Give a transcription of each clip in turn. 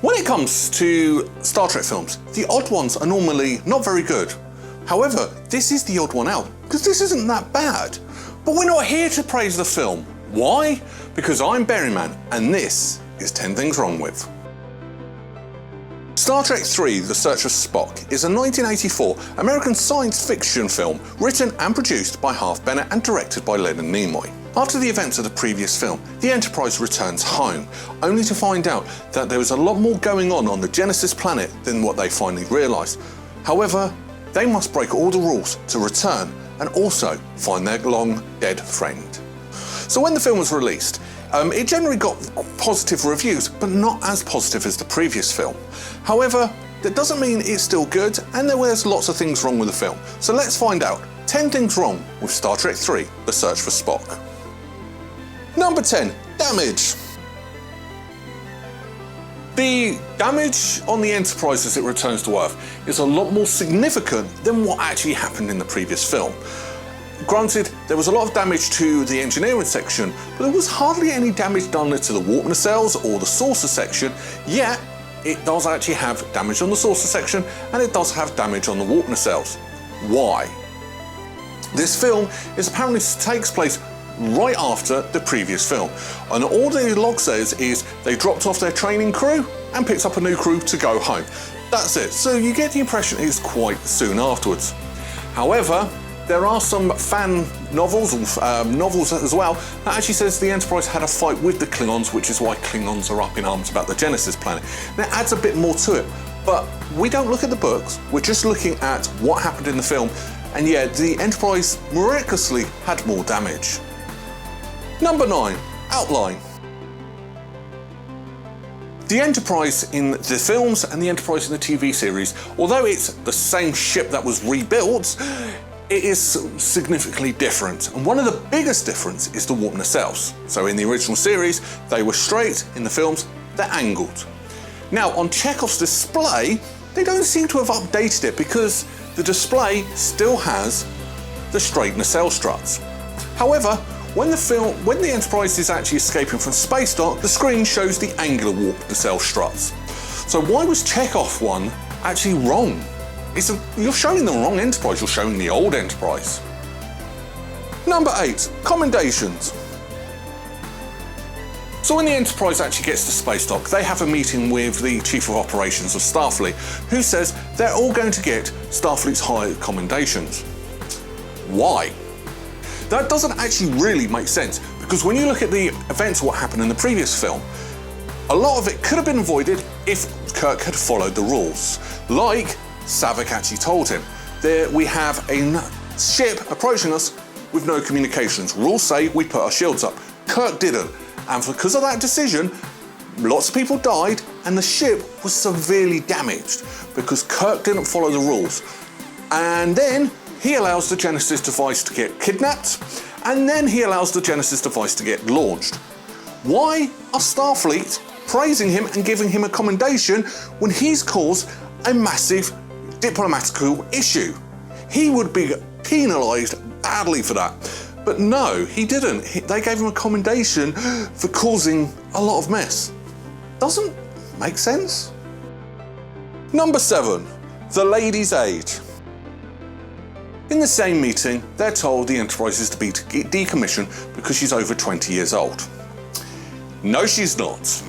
When it comes to Star Trek films, the odd ones are normally not very good. However, this is the odd one out, because this isn't that bad. But we're not here to praise the film. Why? Because I'm Berryman, and this is 10 Things Wrong With. Star Trek III: The Search for Spock is a 1984 American science fiction film written and produced by Harve Bennett and directed by Leonard Nimoy. After the events of the previous film, the Enterprise returns home, only to find out that there was a lot more going on the Genesis planet than what they finally realised. However, they must break all the rules to return and also find their long-dead friend. So when the film was released, it generally got positive reviews, but not as positive as the previous film. However, that doesn't mean it's still good, and there was lots of things wrong with the film. So let's find out 10 things wrong with Star Trek III: The Search for Spock. Number 10, damage. The damage on the Enterprise as it returns to Earth is a lot more significant than what actually happened in the previous film. Granted, there was a lot of damage to the engineering section, but there was hardly any damage done to the warp nacelles or the saucer section, yet it does actually have damage on the saucer section and it does have damage on the warp nacelles. Why? This film apparently takes place right after the previous film, and all the log says is they dropped off their training crew and picked up a new crew to go home. That's it, so you get the impression it's quite soon afterwards. However, there are some fan novels as well that actually says the Enterprise had a fight with the Klingons, which is why Klingons are up in arms about the Genesis planet. That adds a bit more to it, but we don't look at the books, we're just looking at what happened in the film, and yeah, the Enterprise miraculously had more damage. Number 9, outline. The Enterprise in the films and the Enterprise in the TV series, although it's the same ship that was rebuilt, it is significantly different, and one of the biggest differences is the warp nacelles. So in the original series, they were straight, in the films, they're angled. Now on Chekhov's display, they don't seem to have updated it because the display still has the straight nacelle struts. However, when the Enterprise is actually escaping from space dock, the screen shows the angular warp nacelle struts. So why was Chekhov one actually wrong? You're showing the wrong Enterprise, you're showing the old Enterprise. Number 8, commendations. So when the Enterprise actually gets to space dock, they have a meeting with the Chief of Operations of Starfleet, who says they're all going to get Starfleet's high commendations. Why? That doesn't actually really make sense, because when you look at the events of what happened in the previous film, a lot of it could have been avoided if Kirk had followed the rules. Like Saavik actually told him, we have a ship approaching us with no communications. Rules say we put our shields up. Kirk didn't, and because of that decision, lots of people died and the ship was severely damaged because Kirk didn't follow the rules. And then he allows the Genesis device to get kidnapped, and then he allows the Genesis device to get launched. Why are Starfleet praising him and giving him a commendation when he's caused a massive diplomatical issue? He would be penalised badly for that. But no, he didn't. They gave him a commendation for causing a lot of mess. Doesn't make sense. Number 7, the lady's age. In the same meeting, they're told the Enterprise is to be decommissioned because she's over 20 years old. No, she's not.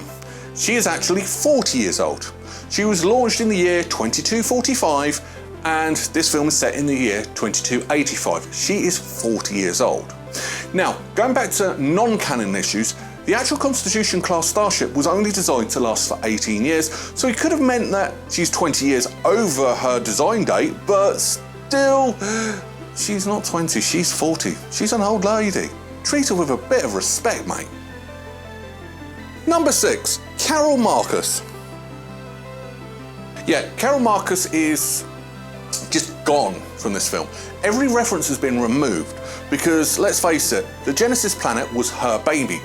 She is actually 40 years old. She was launched in the year 2245, and this film is set in the year 2285. She is 40 years old. Now, going back to non-canon issues, the actual Constitution class starship was only designed to last for 18 years, so it could have meant that she's 20 years over her design date, but still, she's not 20, she's 40. She's an old lady. Treat her with a bit of respect, mate. Number 6, Carol Marcus. Yeah, Carol Marcus is just gone from this film. Every reference has been removed because, let's face it, the Genesis planet was her baby.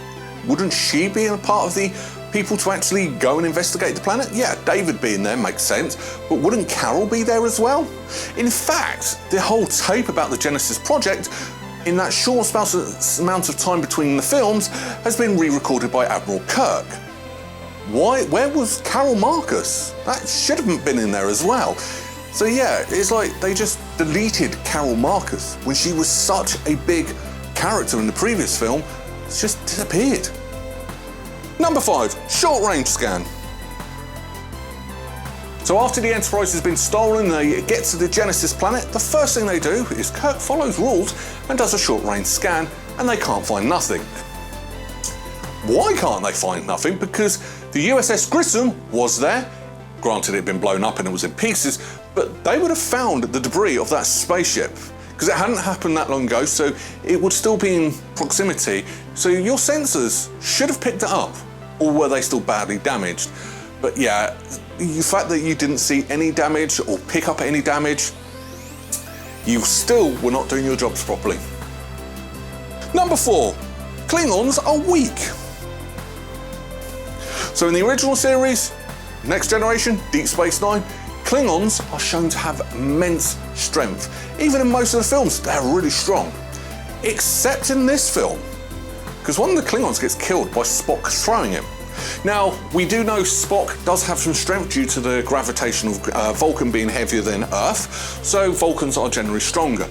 Wouldn't she be a part of the people to actually go and investigate the planet? Yeah, David being there makes sense, but wouldn't Carol be there as well? In fact, the whole tape about the Genesis project, in that short amount of time between the films, has been re-recorded by Admiral Kirk. Where was Carol Marcus? That should have been in there as well. So yeah, it's like they just deleted Carol Marcus when she was such a big character in the previous film. It's just disappeared. Number 5, short range scan. So after the Enterprise has been stolen and they get to the Genesis planet, the first thing they do is Kirk follows rules and does a short range scan, and they can't find nothing. Why can't they find nothing? Because the USS Grissom was there. Granted, it had been blown up and it was in pieces, but they would have found the debris of that spaceship because it hadn't happened that long ago, so it would still be in proximity. So your sensors should have picked it up, or were they still badly damaged? But yeah, the fact that you didn't see any damage or pick up any damage, you still were not doing your jobs properly. Number 4, Klingons are weak. So in the original series, Next Generation, Deep Space Nine, Klingons are shown to have immense strength. Even in most of the films, they're really strong. Except in this film, because one of the Klingons gets killed by Spock throwing him. Now, we do know Spock does have some strength due to the gravitational Vulcan being heavier than Earth, so Vulcans are generally stronger.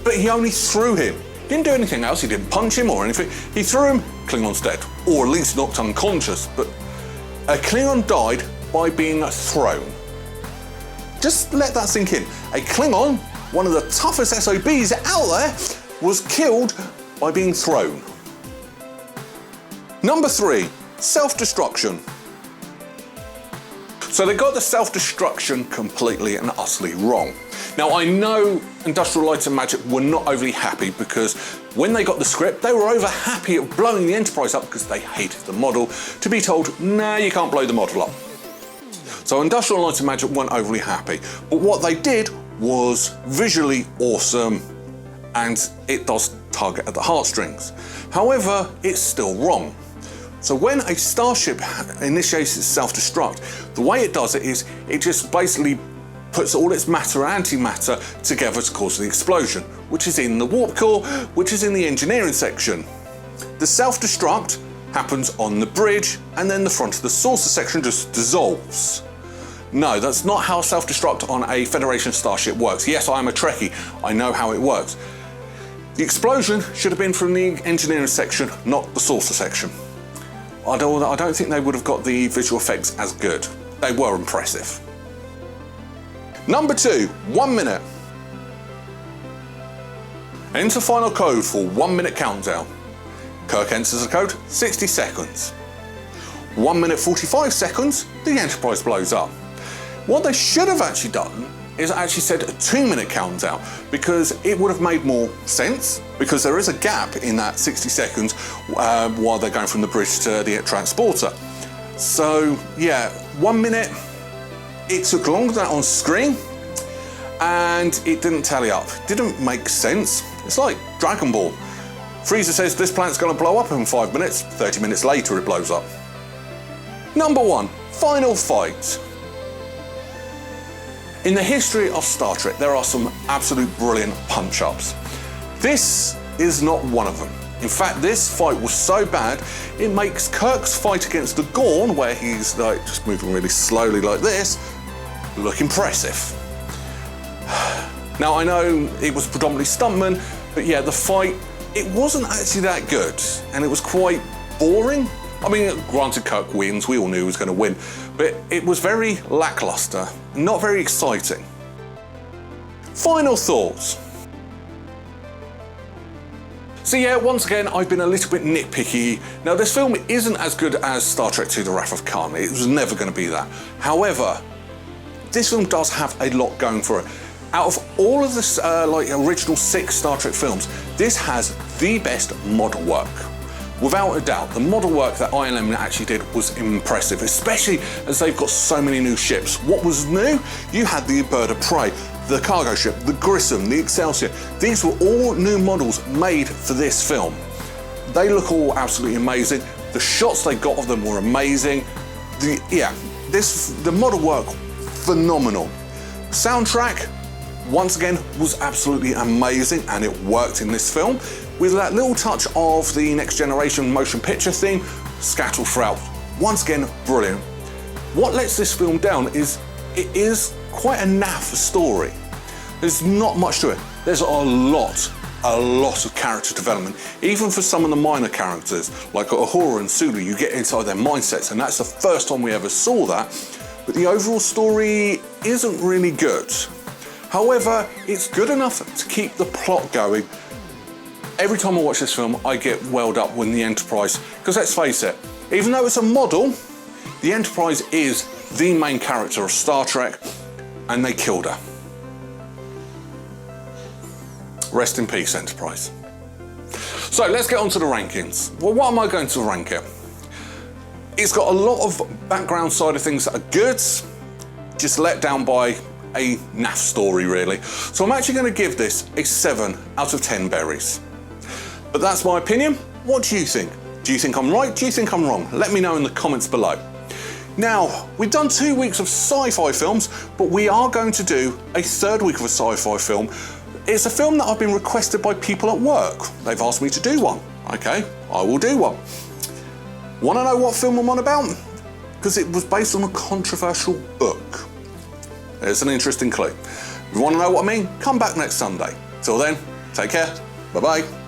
But he only threw him. He didn't do anything else, he didn't punch him or anything. He threw him, Klingon's dead, or at least knocked unconscious. But a Klingon died by being thrown. Just let that sink in. A Klingon, one of the toughest SOBs out there, was killed by being thrown. Number 3, self-destruction. So they got the self-destruction completely and utterly wrong. Now I know Industrial Light and Magic were not overly happy because when they got the script, they were over happy at blowing the Enterprise up because they hated the model, to be told, nah, you can't blow the model up. So Industrial Light and Magic weren't overly happy, but what they did was visually awesome and it does target at the heartstrings. However, it's still wrong. So when a starship initiates its self-destruct, the way it does it is it just basically puts all its matter and antimatter together to cause the explosion, which is in the warp core, which is in the engineering section. The self-destruct happens on the bridge, and then the front of the saucer section just dissolves. No, that's not how self-destruct on a Federation starship works. Yes, I am a Trekkie, I know how it works. The explosion should have been from the engineering section, not the saucer section. I don't think they would have got the visual effects as good. They were impressive. Number 2, 1 minute. Enter final code for 1 minute countdown. Kirk enters the code, 60 seconds. 1 minute 45 seconds, the Enterprise blows up. What they should have actually done is actually said a 2 minute countdown, because it would have made more sense, because there is a gap in that 60 seconds while they're going from the bridge to the transporter. So yeah, 1 minute, it took longer than that on screen, and it didn't tally up. It didn't make sense. It's like Dragon Ball. Frieza says this planet's going to blow up in 5 minutes, 30 minutes later it blows up. Number 1, final fight. In the history of Star Trek, there are some absolute brilliant punch-ups. This is not one of them. In fact, this fight was so bad, it makes Kirk's fight against the Gorn, where he's like just moving really slowly like this, look impressive. Now I know it was predominantly stuntmen, but yeah, the fight, it wasn't actually that good, and it was quite boring. I mean, granted Kirk wins, we all knew he was going to win, but it was very lackluster, not very exciting. Final thoughts. So yeah, once again, I've been a little bit nitpicky. Now this film isn't as good as Star Trek II: The Wrath of Khan. It was never going to be that. However, this film does have a lot going for it. Out of all of the like original 6 Star Trek films, this has the best model work. Without a doubt, the model work that ILM actually did was impressive, especially as they've got so many new ships. What was new? You had the Bird of Prey, the cargo ship, the Grissom, the Excelsior. These were all new models made for this film. They look all absolutely amazing. The shots they got of them were amazing. The model work, phenomenal. Soundtrack, once again, was absolutely amazing, and it worked in this film, with that little touch of the Next Generation motion picture theme scattered throughout. Once again, brilliant. What lets this film down is it is quite a naff story. There's not much to it. There's a lot of character development. Even for some of the minor characters, like Uhura and Sulu, you get inside their mindsets, and that's the first time we ever saw that. But the overall story isn't really good. However, it's good enough to keep the plot going. Every time I watch this film, I get welled up with the Enterprise, because let's face it, even though it's a model, the Enterprise is the main character of Star Trek, and they killed her. Rest in peace, Enterprise. So let's get on to the rankings. Well, what am I going to rank it? It's got a lot of background side of things that are good, just let down by a naff story, really. So I'm actually going to give this a 7 out of 10 berries. But that's my opinion. What do you think? Do you think I'm right? Do you think I'm wrong? Let me know in the comments below. Now, we've done 2 weeks of sci-fi films, but we are going to do a third week of a sci-fi film. It's a film that I've been requested by people at work. They've asked me to do one. Okay, I will do one. Want to know what film I'm on about? Because it was based on a controversial book. There's an interesting clue. If you want to know what I mean, come back next Sunday. Till then, take care. Bye-bye.